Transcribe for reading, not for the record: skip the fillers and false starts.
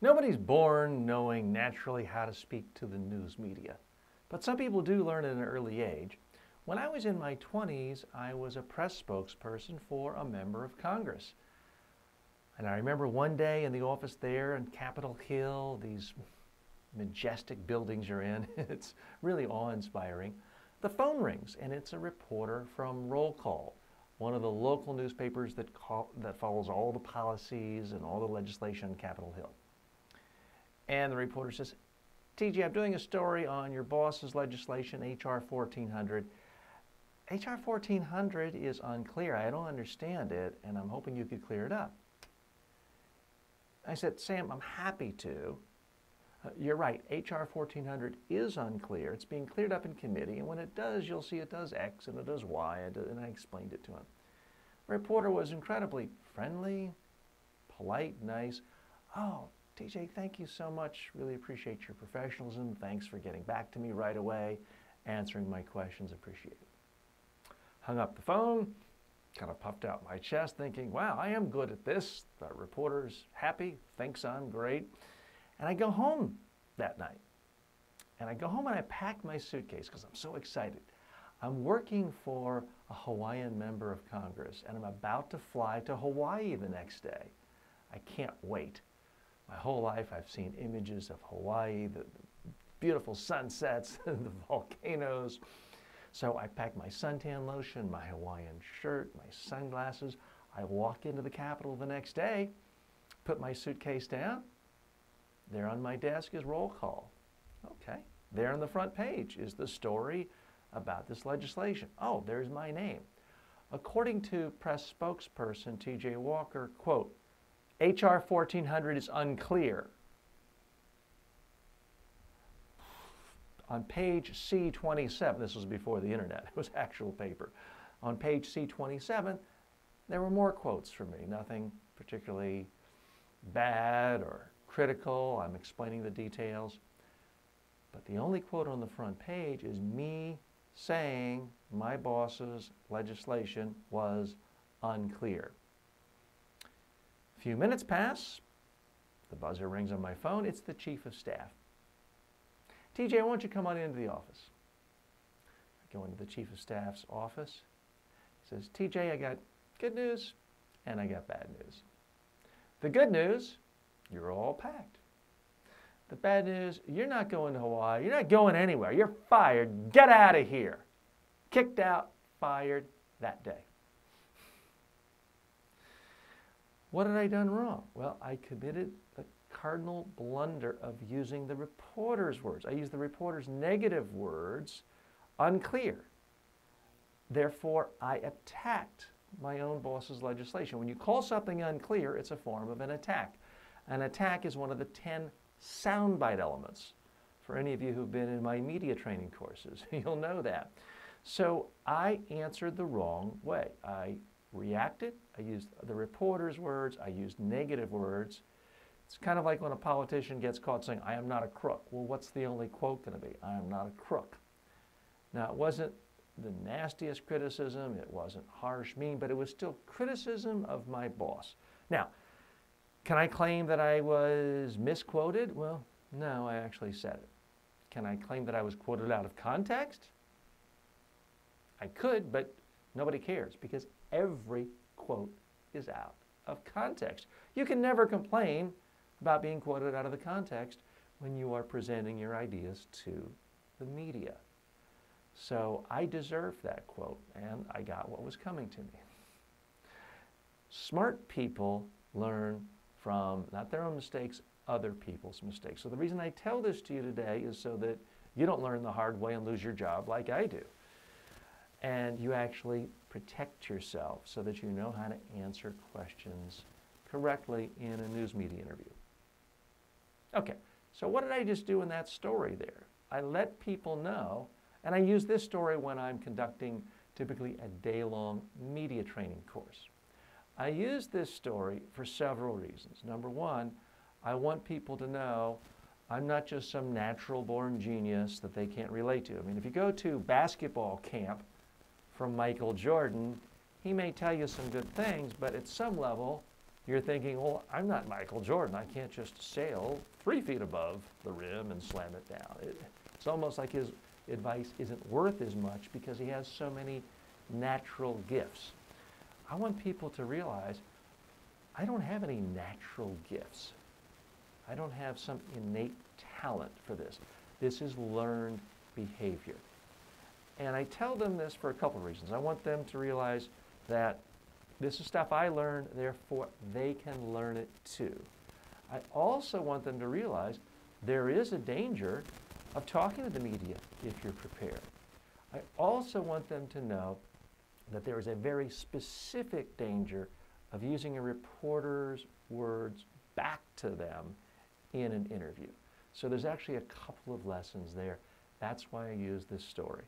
Nobody's born knowing naturally how to speak to the news media, but some people do learn at an early age. When I was in my 20s, I was a press spokesperson for a member of Congress. And I remember one day in the office there in Capitol Hill, these majestic buildings you're in, it's really awe-inspiring. The phone rings, and it's a reporter from Roll Call, one of the local newspapers that follows all the policies and all the legislation on Capitol Hill. And the reporter says, TJ, I'm doing a story on your boss's legislation, H.R. 1400. H.R. 1400 is unclear. I don't understand it, and I'm hoping you could clear it up. I said, Sam, I'm happy to. You're right, H.R. 1400 is unclear. It's being cleared up in committee, and when it does, you'll see it does X and it does Y, and I explained it to him. The reporter was incredibly friendly, polite, nice. Oh, TJ, thank you so much. Really appreciate your professionalism. Thanks for getting back to me right away, answering my questions. Appreciate it. Hung up the phone, kind of puffed out my chest, thinking, wow, I am good at this. The reporter's happy, thinks I'm great. And I go home that night. And I go home and I pack my suitcase because I'm so excited. I'm working for a Hawaiian member of Congress, and I'm about to fly to Hawaii the next day. I can't wait. My whole life I've seen images of Hawaii, the beautiful sunsets, the volcanoes. So I pack my suntan lotion, my Hawaiian shirt, my sunglasses. I walk into the Capitol the next day, put my suitcase down. There on my desk is Roll Call. Okay. There on the front page is the story about this legislation. Oh, there's my name. According to press spokesperson T.J. Walker, quote, H.R. 1400 is unclear. On page C27, this was before the internet, it was actual paper. On page C27, there were more quotes from me, nothing particularly bad or critical. I'm explaining the details. But the only quote on the front page is me saying my boss's legislation was unclear. A few minutes pass. The buzzer rings on my phone. It's the chief of staff. TJ, why don't you come on into the office? I go into the chief of staff's office. He says, TJ, I got good news and I got bad news. The good news, you're all packed. The bad news, you're not going to Hawaii. You're not going anywhere. You're fired. Get out of here. Kicked out, fired that day. What had I done wrong? Well, I committed the cardinal blunder of using the reporter's words. I used the reporter's negative words, unclear. Therefore, I attacked my own boss's legislation. When you call something unclear, it's a form of an attack. An attack is one of the 10 soundbite elements. For any of you who've been in my media training courses, you'll know that. So I answered the wrong way. I reacted. I used the reporter's words. I used negative words. It's kind of like when a politician gets caught saying, I am not a crook. Well, what's the only quote going to be? I am not a crook. Now, it wasn't the nastiest criticism. It wasn't harsh, mean, but it was still criticism of my boss. Now, can I claim that I was misquoted? Well, no, I actually said it. Can I claim that I was quoted out of context? I could, but nobody cares because every quote is out of context. You can never complain about being quoted out of the context when you are presenting your ideas to the media. So I deserved that quote, and I got what was coming to me. Smart people learn from not their own mistakes, other people's mistakes. So the reason I tell this to you today is so that you don't learn the hard way and lose your job like I do. And you actually protect yourself so that you know how to answer questions correctly in a news media interview. Okay, so what did I just do in that story there? I let people know, and I use this story when I'm conducting typically a day-long media training course. I use this story for several reasons. Number one, I want people to know I'm not just some natural-born genius that they can't relate to. I mean, if you go to basketball camp from Michael Jordan, he may tell you some good things, but at some level, You're thinking, well, I'm not Michael Jordan. I can't just sail 3 feet above the rim and slam it down. It's almost like his advice isn't worth as much because he has so many natural gifts. I want people to realize I don't have any natural gifts. I don't have some innate talent for this. This is learned behavior. And I tell them this for a couple of reasons. I want them to realize that this is stuff I learned, therefore they can learn it too. I also want them to realize there is a danger of talking to the media if you're prepared. I also want them to know that there is a very specific danger of using a reporter's words back to them in an interview. So there's actually a couple of lessons there. That's why I use this story.